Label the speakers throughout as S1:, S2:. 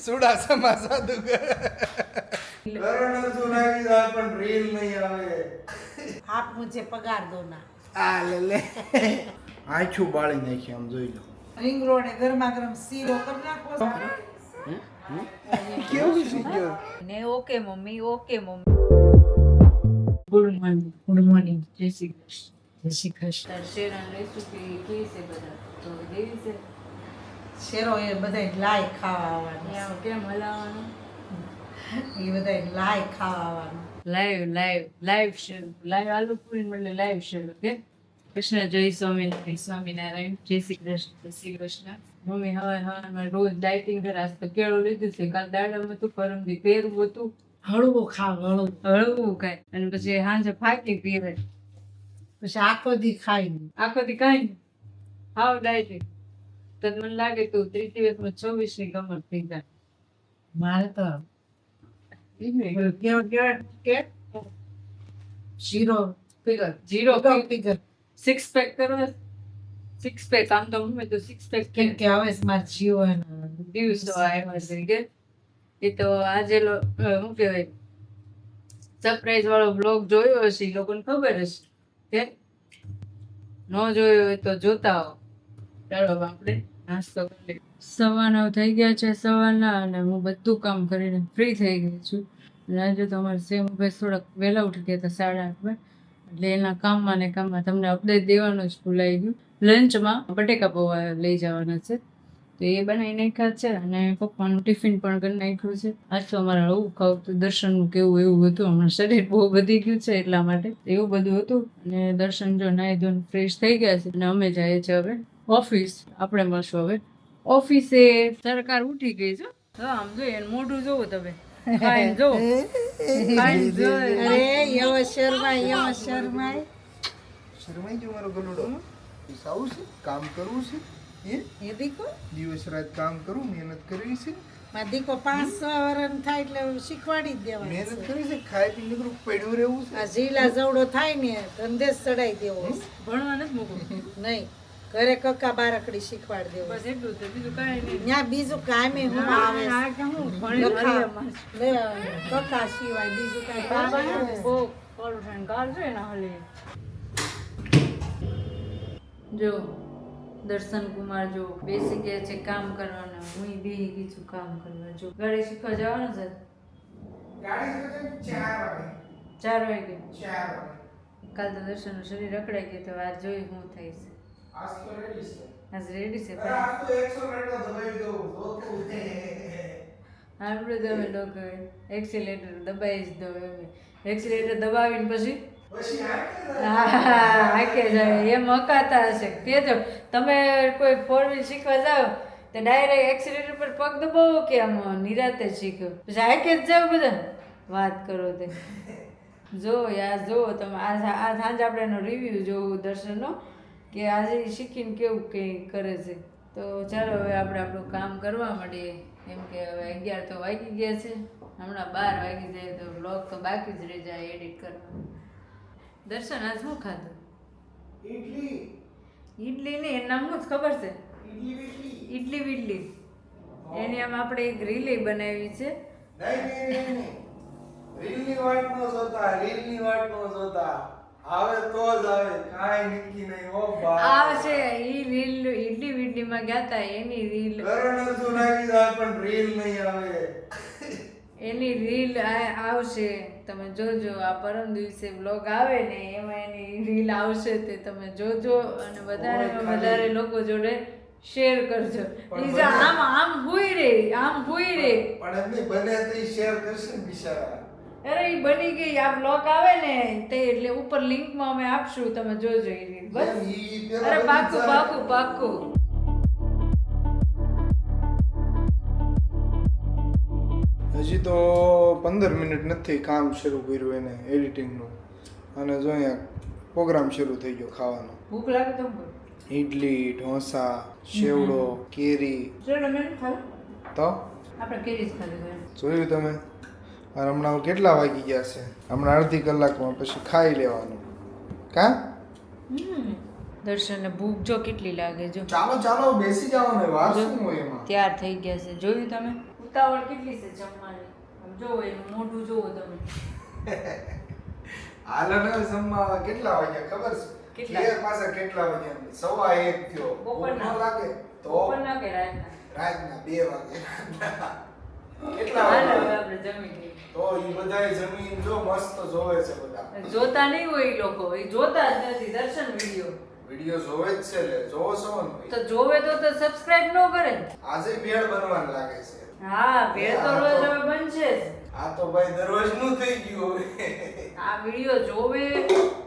S1: સુડા સમા જાદુગર
S2: કરણ અર્જુન આવી જાય પણ રીલ નહીં આવે.
S3: आप मुझे पगार दो ना.
S1: આ લે આછું બાળી નાખી આમ જોઈ લો
S3: रिंग रोड है गरमा गरम सीरो कर नाखो.
S1: કેવું શીખ્યો
S4: ને ઓકે મમ્મી ગુડ મોર્નિંગ જય શ્રી કૃષ્ણ તાર શેરાની રેસીપી કેવી છે બધા તો દેવી છે
S3: શેરો એ બધાય લાય ખાવા આવવાનું.
S4: ત્યાં કેમ હલાવવાનું
S3: એ બધાય લાય ખાવા આવવાનું.
S4: લાઈવ શેર લાઈવ આલુ પૂરી એટલે લાઈવ શેર ઓકે કૃષ્ણ જય સ્વામિનારાયણ જય શ્રી કૃષ્ણ મમ્મી હવે રોજ ડાયટિંગ કરે આજ તો કેળું લીધું છે કાલ દાડામાં હતું પરમદી પેરવું હતું
S3: હળવું ખાવ
S4: હળવું ખાય અને પછી સાંજે ફાકી પીવે
S3: પછી આખો દી ખાઈ
S4: આખો દી કાંઈ નહીં હાવ ડાયટિંગ તો મને લાગે તું 30 દિવસમાં 24 ની કમર થઈ જાય
S3: મારે તો કે શીરો
S4: જીરો
S3: ફિગર
S4: સિક્સ પેક કરો સિક્સ પેક આમ તો મમ્મી તો સિક્સ પેક
S3: કેમ કે હવે મારે જીવો એનો
S4: દિવસો આવ્યા છે કે એ તો આજે શું કહેવાય સરપ્રાઈઝ વાળો બ્લોગ જોયો હશે એ લોકોને ખબર હશે કે ન જોયો હોય તો જોતા હો ચાલો આપણે નાસ્તો કરી લઈએ 9:15 થઈ ગયા છે સવારના અને હું બધું કામ કરીને ફ્રી થઈ ગઈ છું અને આજે તો અમારે સેમ ભાઈ થોડાક વહેલા ઉઠી ગયા હતા 8:30 એટલે એના કામમાં ને કામમાં તમને અપડેટ દેવાનું જ ભૂલાઈ ગયું લંચમાં બટેકા પૌવા લઈ જવાના છે તો એ બનાવી નાખ્યા છે અને પપ્પાનું ટિફિન પણ કરી નાખ્યું છે આજ તો અમારે આવું ખાવું તો દર્શનનું કેવું એવું હતું હમણાં શરીર બહુ વધી ગયું છે એટલા માટે એવું બધું હતું અને દર્શન જો નાહી ધોઈને ફ્રેશ થઈ ગયા છે અને અમે જઈએ છીએ હવે ઓફિસ આપણે મળશું હવે ઓફિસે સરકાર ઉઠી ગઈ છે આમ જોઈએ મોઢું જોવું તમે ખાઈને જો ખાઈને જો
S3: અરે યવ શર્મા
S1: શરમાઈ ગયો મારો ગલુડો સાવું છે કામ કરવું છે
S3: એ દીકો
S1: દિવસ રાત કામ કરું મહેનત કરવી છે
S3: માં દીકો 5-6 વર્ષ થાય એટલે શીખવાડી જ દેવાનું
S1: મહેનત
S3: છે.
S1: કરવી છે ખાઈ પીને નીકળું પડ્યું રહેવું છે
S3: આ જીલા જવડો થાય ને ધંધે જ ચડાઈ દેવો
S4: ભણવા નથી મૂકવું
S3: નહીં ઘરે કક્કા બારકડી શીખવાડ દેવો
S4: બસ એટલું જ બીજું કાંઈ નહીં
S3: ત્યાં બીજું કામે હું આવે
S4: આ કે હું ભણી
S3: લખા.
S4: ભણી
S3: લે, કક્કા સિવાય બીજું કાંઈ કામ આવે?
S4: બહુ કોલું થઈને કાલ છે ને હલી જો દર્શન કુમાર જો બેસી ગયા છે કામ કરવાના હું બેસી ગઈ છું કામ કરવા જો ગાડી શીખવા જવાનું છે
S1: ગાડી
S4: 4 વાગે
S1: 4
S4: કાલ તો દર્શનનું શરીર અકળાઈ ગયું તો આજ જોઈ શું થાય છે
S1: આજ તો રેડી છે
S4: આજ રેડી છે
S1: આજ તો 100 મિનિટનો દબાવી દઉં જોતું
S4: આપણે તમે લોકો એક્સિલેટર દબાવી જ દો એમ એક્સિલેટર દબાવીને પછી
S1: પછી
S4: હાકે જાય એમ હકાતા હશે કેજો તમે કોઈ 4 વ્હીલ શીખવા જાઓ તો ડાયરેક્ટ એક્સિલેટર પર પગ દબાવો કે આમ નિરાતે શીખો પછી હાકે જ જાઓ બધા વાત કરો તે જો યાર જો તમે આ સાંજે આપણે એનો રિવ્યૂ જોવું દર્શનનો કે આજે શીખીને કેવું કંઈ કરે છે તો ચાલો હવે આપણે આપણું કામ કરવા માંડીએ કેમ કે હવે 11 તો વાગી ગયા છે હમણાં 12 વાગી જાય તો બ્લોગ તો બાકી જ રહી જાય એડિટ કરવાનું દર્શન આજ શું ખાધું ઈડલી ને એનું નામ શું જ ખબર છે ઈડલી વીડલી એની આમ આપણે એક રીલે બનાવી છે
S1: રીલની વાટ નો જોતા આવે તો જ આવે કાઈ નક્કી નહીં ઓ બા
S4: આવશે ઈ રીલ ઈડલી વીડલી માં ગયા તા એની રીલ
S1: કરણ અર્જુન આવી જાય પણ રીલ નહીં આવે
S4: એની રીલ આવશે તમે જોજો આ પરમ દિવસે બ્લોગ આવે ને એમાં એની રીલ આવશે તે તમે જોજો અને વધારેમાં વધારે લોકો જોડે શેર કરજો ઈ જો આમ હુઈ રે
S1: પણ એમની બને તો શેર કરશે ને બિચારા
S4: અરે ઈ બની ગઈ આ બ્લોગ આવે ને તે એટલે ઉપર લિંકમાં અમે આપશું તમે જોજો ઈ રીલ બસ અરે પાક્કું
S1: હજી તો 15 મિનિટ નથી કામ શરૂ કર્યું એને એડિટિંગનું અને જો અહીંયા પ્રોગ્રામ શરૂ થઈ ગયો ખાવાનો
S4: ભૂખ લાગે તો
S1: ઈડલી ઢોસા સેવડો કેરી
S4: ચલો મેં ખાવ
S1: તો
S4: આપણે કેરી જ ખાલી
S1: જોયું તમે અને હમણાં કેટલા વાગી ગયા છે હમણાં અડધી કલાકમાં પછી ખાઈ લેવાનું કા
S4: દર્શનને ભૂખ જો કેટલી લાગે જો
S1: ચાલો બેસી જાઓ ને વાર શું હોય એમાં
S4: તૈયાર થઈ ગયા છે જોયું તમે ઉતાવળ કેટલી છે જમવાની આમ જોવો એનું મોઢું જોવો તમે
S1: હાલ ને જમવા કેટલા વાગ્યા ખબર છે
S4: કેટલા?
S1: ઘેર પાછા કેટલા વાગ્યા 1:15 થયો
S4: બપોરના.
S1: ભૂખ ન લાગે તો
S4: બપોરના કે રાતના
S1: રાતના 2 વાગે કેટલા
S4: હાલો હવે
S1: વાગે
S4: આપણે જમી લઈએ
S1: તો ઈ બધાય જમીન જો મસ્ત જોવે છે બધા
S4: જોતા નહીં હોય ઈ લોકો એ જોતા જ નથી દર્શન વિડીયો
S1: વિડિયો જોવે જ છે લે જોવો છો ને
S4: તો જોવે તો સબસ્ક્રાઇબ ન કરે
S1: આજે ભેળ બનવાનું લાગે છે
S4: હા ભેળ તો રોજ હવે બનશે જ
S1: આ તો ભાઈ દરરોજનું થઈ ગયું હવે
S4: આ વિડીયો જોવે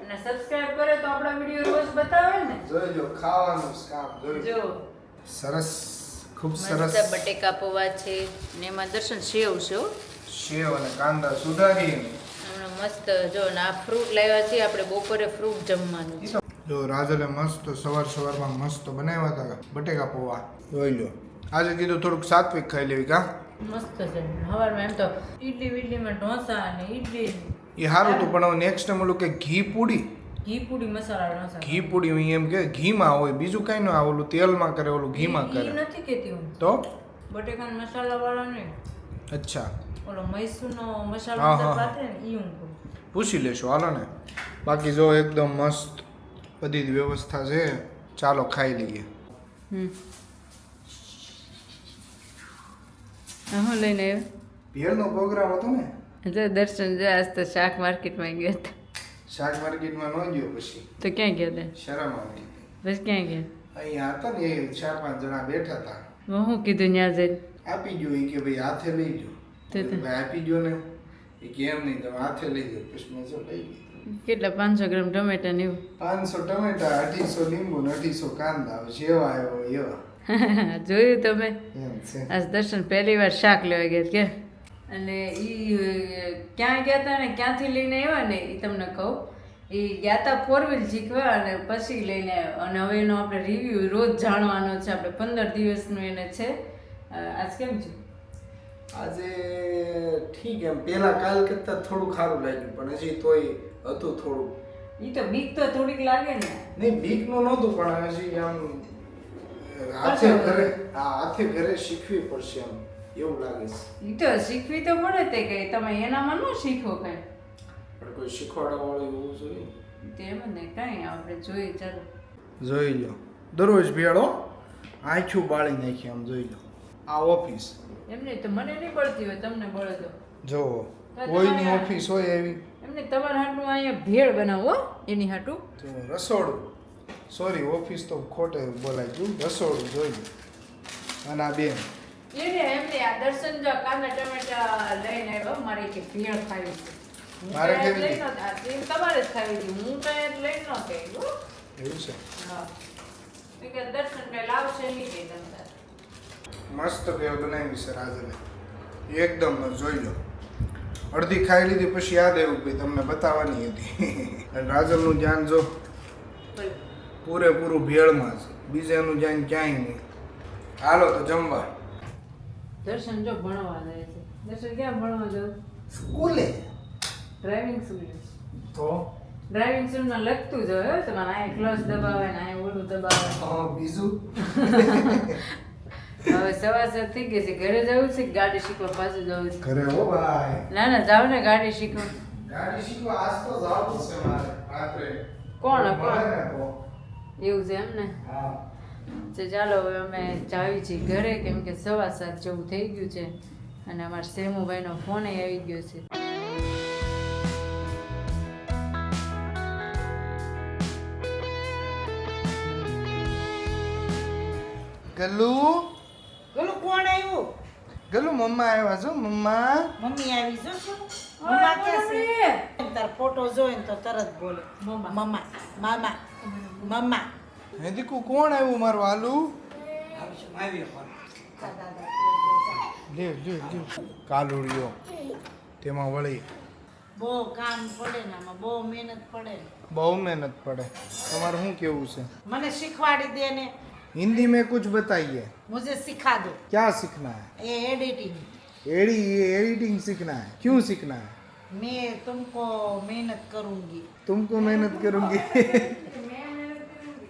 S4: અને સબસ્ક્રાઇબ કરે તો આપણા વિડીયો રોજ બતાવે ને
S1: જોઈજો ખાવાનું જ કામ જોઈજો
S4: જો
S1: સરસ ખૂબ
S4: મસ્ત
S1: સરસ
S4: બટેકા પૌવા છે ને એમાં દર્શન સેવ છે હો.
S1: સેવ અને કાંદા સુધારી
S4: હમણાં મસ્ત જો ને આ ફ્રૂટ લાવ્યા છે આપણે બપોરે ફ્રૂટ જમવાનું છે
S1: જો રાજલે મસ્ત સવારમાં મસ્ત બનાવ્યા હતા બટેકા પૌવા જોઈ લો આજે કીધું થોડુંક સાત્વિક ખાઈ લેવી કા
S4: મસ્ત છે સવારમાં એમ તો ઈડલીમાં ઢોસા અને ઈડલી
S1: એ સારું હતું પણ નેક્સ્ટ ટાઈમ ઓલું કે ઘી પૂડી
S4: ઘી પૂડી મસાલા ઢોસા
S1: ઘી પૂડી હું એમ કે ઘીમાં હોય બીજું કઈ ના ઓલું તેલમાં કરે ઓલું ઘીમાં
S4: ઈ
S1: કરે
S4: નથી કેતી હું
S1: તો
S4: બટેકાના મસાલા વાળા નહીં
S1: અચ્છા
S4: ઓલો મૈસૂરનો મસાલો
S1: હા,
S4: અંદર
S1: હા.
S4: પાથરે ને ઈ હું કહું.
S1: પૂછી લેશું હાલો ને બાકી જો એકદમ મસ્ત બધી જ વ્યવસ્થા છે ચાલો ખાઈ લઈએ
S4: હું લઈને આવ્યો
S1: ભેળનો પ્રોગ્રામ હતો ને
S4: જો દર્શન જો આજ તો શાક માર્કેટમાં ગયા હતા
S1: શાક માર્કેટમાં ન ગયો પછી
S4: તો ક્યાં ગયા હતા
S1: શરમ આવી
S4: બસ ક્યાં ગયા
S1: અહીંયા હતા ને એ 4-5 જણા બેઠા હતા
S4: મેં શું કીધું ત્યાં જઈને
S1: આપી ગયો એ કે ભાઈ હાથે લઈ ગયો
S4: તે તો.
S1: ભાઈ આપી ગયો ને એ કે એમ નહીં તમે હાથે લઈ ગયો પછી મેં જો લઈ ગયો
S4: કેટલા 500 ગ્રામ ટમેટા ને એવું
S1: 500 ટમેટા 250 લીંબુ ને 250 કાંદા હવે જેવા આવ્યો એવા
S4: જોયું તમે
S1: એમ છે
S4: આજ દર્શન પહેલી વાર શાક લેવા ગયા કે અને ઈ ક્યાં ગયા હતા ને ક્યાંથી લઈને આવ્યા ને એ તમને કહું એ ગયા હતા 4 વ્હીલ શીખવા અને પછી લઈને આવ્યા અને હવે એનો આપણે રિવ્યુ રોજ જાણવાનો છે આપણે 15 દિવસનું એને છે આજ કેમ છે
S1: આજે ઠીક એમ પેલા કાલ કરતા થોડું સારું લાગ્યું પણ હજી તોય હતું થોડું
S4: ઈ તો બીક તો થોડીક લાગે ને
S1: નહીં બીકનું નહોતું પણ હજી આમ હાથે ઘરે શીખવી પડશે એમ એવું લાગે છે
S4: ઈ તો શીખવી તો પડે તે કઈ તમે એનામાં ન શીખો કઈ
S1: પણ કોઈ શીખવાડવા વાળું હોવું જોઈએ
S4: તેમ ને કઈ આપણે જોઈએ ચાલો
S1: જોઈ લો દરરોજ ભેળો આંખું બાળી નાખી આમ જોઈ લો આ ઓફિસ
S4: એમને તો મને નહીં પડતી હોય તમને પડે તો
S1: જો કોઈની ઓફિસ હોય એવી
S4: એમને તમારા હાટું અહીંયા ભેળ બનાવો એની હાટું
S1: તો રસોડું સોરી ઓફિસ તો ખોટે બોલાય ગયું રસોડું જોઈ લો અને આ બેન
S4: એને એમને આ દર્શન જો કાંદા ટમેટા લઈને આવ્યો મારે કે ભેળ ખાવી છે હું
S1: મારે
S4: કાંઈ
S1: કેવી
S4: લઈ નહોતી. આ તેલ તમારે જ ખાવી હતી હું કાંઈ લઈ નહોતી આવી, હો.
S1: એવું છે
S4: હા મેં કે દર્શન કઈ લાવશે નહીં કઈ તમને
S1: મસ્ત ભેળ બનાવી છે રાજલે એકદમ જોઈ લો અડધી ખાઈ લીધી પછી યાદ આવ્યું કે તમને બતાવવાની હતી અને રાજલનું ધ્યાન જો પૂરેપૂરું ભેળમાં છે બીજાનું ધ્યાન ક્યાંય નહીં હાલો તો જમવા
S4: દર્શન જો ભણવા જાય છે દર્શન ક્યાં ભણવા જાવ
S1: સ્કૂલે
S4: ડ્રાઇવિંગ સ્કૂલ
S1: તો
S4: ડ્રાઇવિંગ સ્કૂલમાં લખતું જ હોય હો, તમારે અહીંયા ક્લચ દબાવે ને અહીંયા ઓલું દબાવે
S1: બીજું
S4: હવે સવાર થઈ ગઈ છે ઘરે જવું છે કે ગાડી શીખવા પાછું જવું છે
S1: ઘરે હો ભાઈ
S4: ના ના જાવ ને ગાડી શીખવા
S1: ગાડી શીખવા આજ તો જવું છે મારે રાત્રે
S4: કોણ
S1: મળે ને તો.
S4: એવું છે એમ ને
S1: હા
S4: તો ચાલો હવે અમે જાવી છીએ ઘરે કેમ કે 7:15 જેવું થઈ ગયું છે અને અમારા સેમુભાઈનો ફોન આવી ગયો છે
S1: ગલ્લુ
S3: બોલો કોણ આવ્યું
S1: ગલ્લુ મમ્મા આવ્યા છો મમ્મા
S3: મમ્મી આવી જો મમ્મા કે છે તાર ફોટો જોઈને તો તરત બોલે મમ્મા મામા મમ્મા
S1: હે દીકુ કોણ આવ્યું મારું આલુ લે લે લે કાલુડિયો તેમાં વળી
S3: બહુ કામ પડે ને આમાં બહુ મહેનત પડે ને
S1: બહુ મહેનત પડે તમારે શું કેવું છે
S3: મને શીખવાડી દે ને
S1: हिंदी में कुछ बताइए
S3: मुझे सिखा दो
S1: क्या सीखना है
S3: ये एडिटिंग
S1: एडिटिंग सीखना है क्यों सीखना है
S3: मैं तुमको मेहनत करूंगी
S1: तुमको मेहनत करूंगी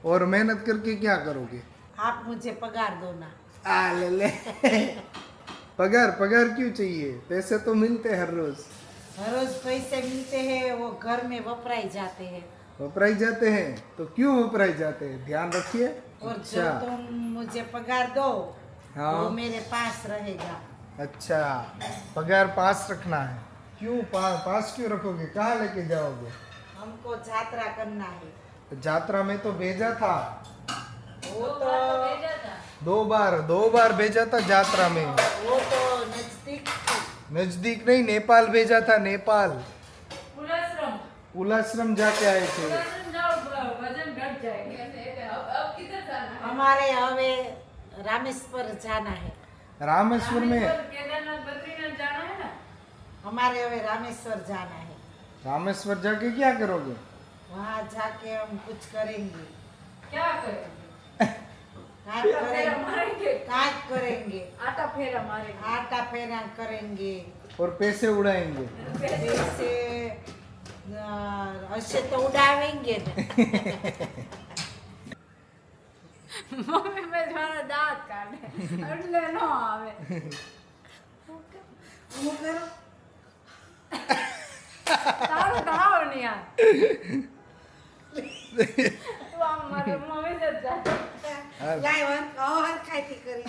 S1: और मेहनत करके क्या करोगे
S3: आप मुझे पगार दो ना
S1: आ ले ले पगार पगार क्यों चाहिए? पैसे तो मिलते हैं हर रोज.
S3: हर रोज पैसे मिलते हैं, वो घर में वपराई जाते हैं।
S1: वपराई जाते हैं तो क्यों वपराई जाते हैं? ध्यान रखिए.
S3: और जो तुम मुझे पगार दो
S1: हाँ.
S3: वो मेरे पास रहेगा।
S1: अच्छा, पगार पास रखना है. क्यों पास क्यों रखोगे? कहाँ लेके जाओगे?
S3: हमको यात्रा करना है।
S1: तो यात्रा में तो भेजा था.
S3: वो तो
S1: दो बार भेजा था यात्रा में.
S3: वो तो नजदीक थी।
S1: नजदीक नहीं, नेपाल भेजा था. नेपाल
S4: उलाश्रम
S1: उलाश्रम जाके आए थे.
S4: उलाश्रम जाओ, वजन घट जाएगा। अब किधर जाना है?
S3: हमारे हवे रामेश्वर जाना है।
S1: रामेश्वर में.
S4: केदारनाथ बद्रीनाथ जाना है ना।
S3: हमारे हवे रामेश्वर जाना है।
S1: रामेश्वर जाके क्या करोगे?
S3: वहाँ जाके हम कुछ करेंगे।
S4: क्या करेंगे?
S3: काट करेंगे, काट करेंगे,
S4: आटा फेरा मारेंगे।
S3: आटा फेरा करेंगे,
S1: और पैसे उड़ाएंगे.
S3: पैसे ऐसे तो उड़ावेंगे ना।
S4: મમ્મી મેં મારા દાંત કાઢે એટલે નો આવે.
S3: હું કરું?
S4: તારું તો આવો નહીં યાર. તું આમ મારે મમ્મી જ જા.
S3: લાય વન ઓર ખાઈતી કરી.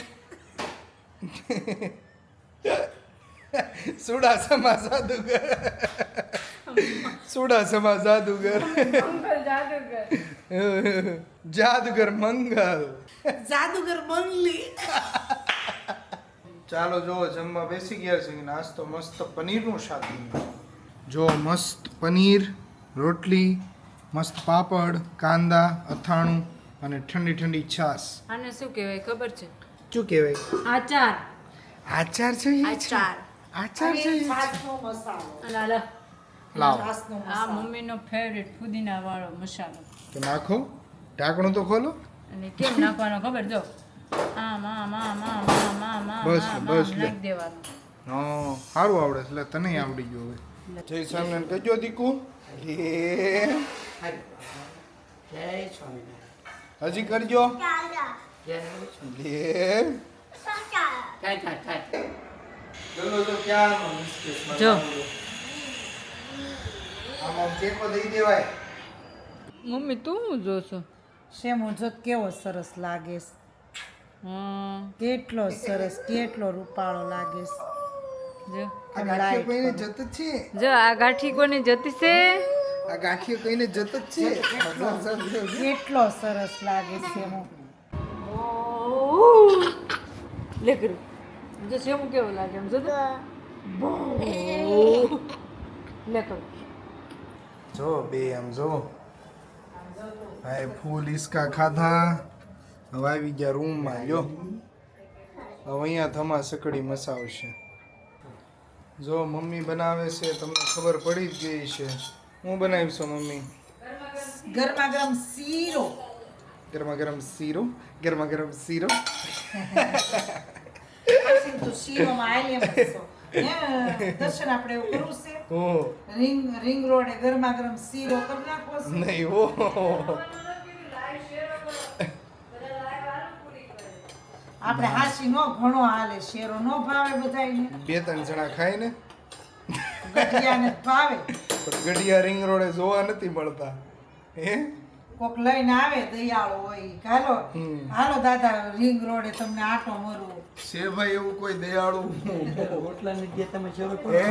S1: સુડાસમા જાદુગર. સુડાસમા જાદુગર.
S4: મંગલ જાદુગર.
S1: જાદુગર મંગલ.
S3: જાદુગર મંગલી.
S1: ચાલો જો જમવા બેસી ગયા છે. નાસ્તો મસ્ત પનીરનું શાક. જો મસ્ત પનીર, રોટલી, મસ્ત પાપડ, કાંદા, અથાણું અને ઠંડી ઠંડી છાશ.
S4: આને શું કહેવાય ખબર છે?
S1: શું કહેવાય?
S4: આચાર.
S1: આચાર છે એ?
S4: આચાર.
S1: આચાર છે એ?
S3: છાશનો મસાલો.
S4: લાલા
S1: લાવો
S3: છાશનો
S4: આ
S3: મસાલો.
S4: મમ્મીનો ફેવરેટ ફુદીના વાળો મસાલો.
S1: તો નાખો. ઢાંકણું તો ખોલો.
S4: અને કેમ નાખવાનો ખબર? જો આમ આમ આમ આમ આમ આમ આમ
S1: બસ,
S4: આમ
S1: બસ
S4: આમ
S1: લે.
S4: નાખી દેવાનું.
S1: હા સારું આવડે છે. એટલે તને આવડી ગયું હવે. જય સ્વામિનારાયણ કહેજો દીકુ. લે
S2: જય સ્વામિનારાયણ.
S1: હજી કરજો.
S2: જય
S1: લે
S2: કાંઈ
S1: ચલો જો ક્યાં મિસ્ટેક
S4: જો.
S1: આમાં ચેકો દઈ દેવાય.
S4: મમ્મી તું શું જોશો?
S3: શેમો જોત કેવો સરસ લાગે છે.
S4: હા
S3: કેટલો સરસ, કેટલો રૂપાળો લાગે છે.
S4: જો
S1: આ ગાંઠિયો કઈને જત જ છે.
S4: જો આ ગાંઠી કોની જતી છે?
S1: આ ગાંઠિયો કઈને જત જ છે.
S3: કેટલો સરસ લાગે છે શેમો.
S4: લે કરું જો શેમું કેવું લાગે એમ જો તો. લે કરું
S1: જો બે આમ જો ભાઈ ફૂલ ઈસકા ખાધા. હવે આવી ગયા રૂમમાં. જો હવે અહીંયા થમા સકડી મસાવશે. જો મમ્મી બનાવે છે. તમને ખબર પડી જ ગઈ છે. હું બનાવીશું મમ્મી?
S3: ગરમા ગરમ શીરો.
S1: ગરમા ગરમ શીરો. ગરમા ગરમ શીરો.
S3: આસિન તો શીરોમાં આલી એમ છો. દર્શન આપણે એવું કરવું છે.
S1: ઓ
S3: રિંગ રોડે ગરમા ગરમ શીરો કરી નાખવો છે.
S1: નહીં ઓ
S3: આપણે હાસી નો ઘણો હાલે. શેરો નો ભાવે બધાયને.
S1: બે ત્રણ જણા ખાય ને
S3: ગઠિયાને જ ભાવે.
S1: પણ ગઢિયા રિંગ રોડે જોવા નથી મળતા. હે
S3: કોક લઈને આવે દયાળો હોય ઈ. હાલો
S1: હમ.
S3: હાલો દાદા રિંગ રોડે તમને આટો મરવો.
S1: છે ભાઈ એવું કોઈ દયાળુ?
S2: રોટલાની જે તમે શરૂ
S1: હે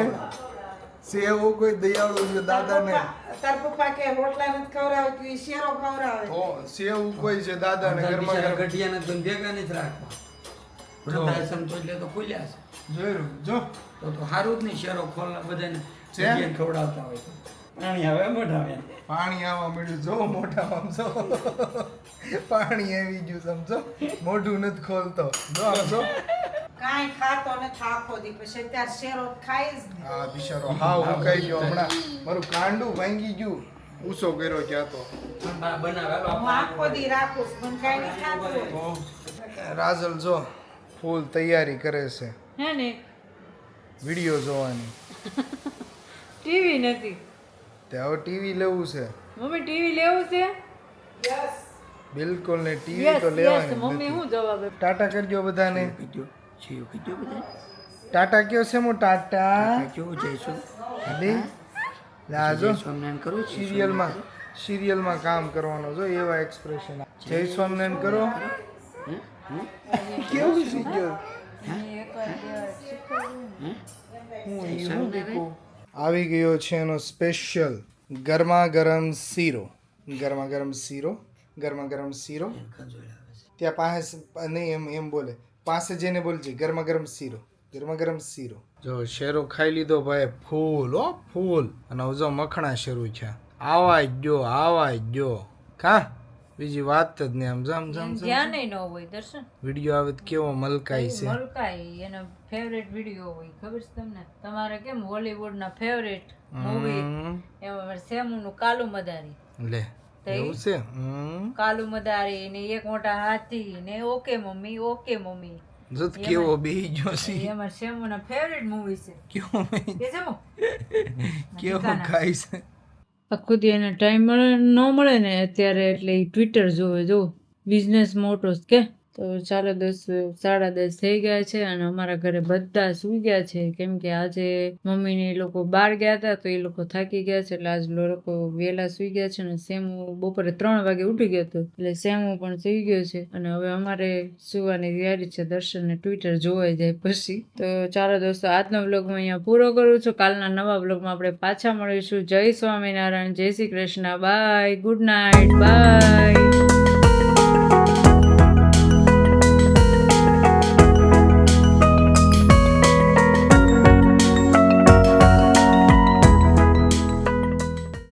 S1: છે એવું કોઈ દયાળુ છે દાદાને?
S3: તાર પપ્પા કે રોટલા નથી ખવડાવે ઈ શેરો ખવડાવે.
S1: તો છે એવું કોઈ છે દાદાને ઘરમાં ઘરમાં?
S2: ગઢિયાને તો ભેગા નથી રાખવા.
S1: જો.
S2: વૃદ્ધાશ્રમ તો એટલે તો ખુલ્યા છે.
S1: જોયું જો
S2: તો સારું જ નહીં શેરો ખોલના બધાને
S1: છે?
S2: ગઢિયાને ખવડાવતા હોય તો. પાણી આવે મોઢામાં.
S1: પાણી આવવા મળ્યું. જો મોઢામાં જો પાણી આવી ગયું. સમજો મોઢું નથી ખોલતો. જો આમ જો
S3: કાંઈ ખાતો નથી આખો દી. પછી અત્યારે શેરો ખાય જ નહીં.
S1: આ બિચારો હાવ ઉકાઈ ગયો. હમણાં મારું કાંડું ભાંગી ગયું. ઊંચો કર્યો ક્યાં તો.
S2: બનાવે
S3: હું આખો દી રાખું છું. મને કાંઈ નહીં ખાતું હોય.
S1: રાજલ જો ફૂલ તૈયારી કરે છે
S4: હે ને
S1: વિડીયો જોવાની.
S4: ટીવી નથી.
S1: તે હવે ટીવી લેવું છે.
S4: મમ્મી ટીવી લેવું છે?
S1: બિલકુલ ને ટીવી
S4: યસ
S1: તો
S4: યસ
S1: લેવાની જ
S4: મમ્મી
S1: નથી.
S4: શું જવાબ આપે?
S1: ટાટા કરજો બધાને.
S2: કીધું છે કીધું બધા
S1: ટાટા કયો છે મો ટાટા
S5: કેવું જઈશું
S1: લે આ જો
S5: સ્વામિનારાયણ કરું
S1: સિરિયલમાં કામ કરવાનો જો એવા એક્સપ્રેશન જય સ્વામિનારાયણ કરો કેવું સિરિયલ આવી ગયો છે એનો સ્પેશિયલ ગરમા ગરમ શીરો ત્યાં પાસે નહીં એમ બોલે પાસે જઈને બોલજે ગરમા ગરમ શીરો જો શેરો ખાઈ લીધો ભાઈ ફૂલ ફૂલ અને હવે જો મખણા શરૂ છે આવા જો કા બીજી વાત જ નહીં આમ
S4: ધ્યાન ન હોય દર્શન
S1: વિડીયો આવે તો કેવો મલકાઈ છે
S4: મલકાઈ એનો ફેવરેટ વિડીયો હોય ખબર છે તમને તમારે કેમ હોલીવુડ ના ફેવરેટ મૂવી એમાં સેમુનું કાલુ મદારી
S1: લે એવું છે
S4: કાલુ મદારી ને એક મોટા હાથી ને ઓકે મમ્મી
S1: જત કેવો બેહી ગયો છે
S4: એમાં સેમુના ફેવરેટ મૂવી છે
S1: કેવો
S4: કે સેમુ
S1: કેવો ખાય છે
S4: આખો દી એને ટાઈમ ન મળે ને અત્યારે એટલે એ ટ્વિટર જોવે જો બિઝનેસ મોટો કે તો ચાલો 10:30 થઈ ગયા છે અને અમારા ઘરે બધા સૂઈ ગયા છે કેમ કે આજે મમ્મીને એ લોકો બહાર ગયા હતા તો એ લોકો થાકી ગયા છે એટલે આજ લોકો વહેલા સૂઈ ગયા છે અને સેમુ બપોરે 3 વાગે ઉઠી ગયો હતો એટલે સેમુ પણ સૂઈ ગયો છે અને હવે અમારે સુવાની તૈયારી છે દર્શનને ટ્વિટર જોવાઈ જાય પછી તો ચાલો દોસ્તો આજનો વ્લોગ હું અહીંયા પૂરો કરું છું કાલના નવા વ્લોગમાં આપણે પાછા મળીશું જય સ્વામિનારાયણ જય Shri Krishna bye good night bye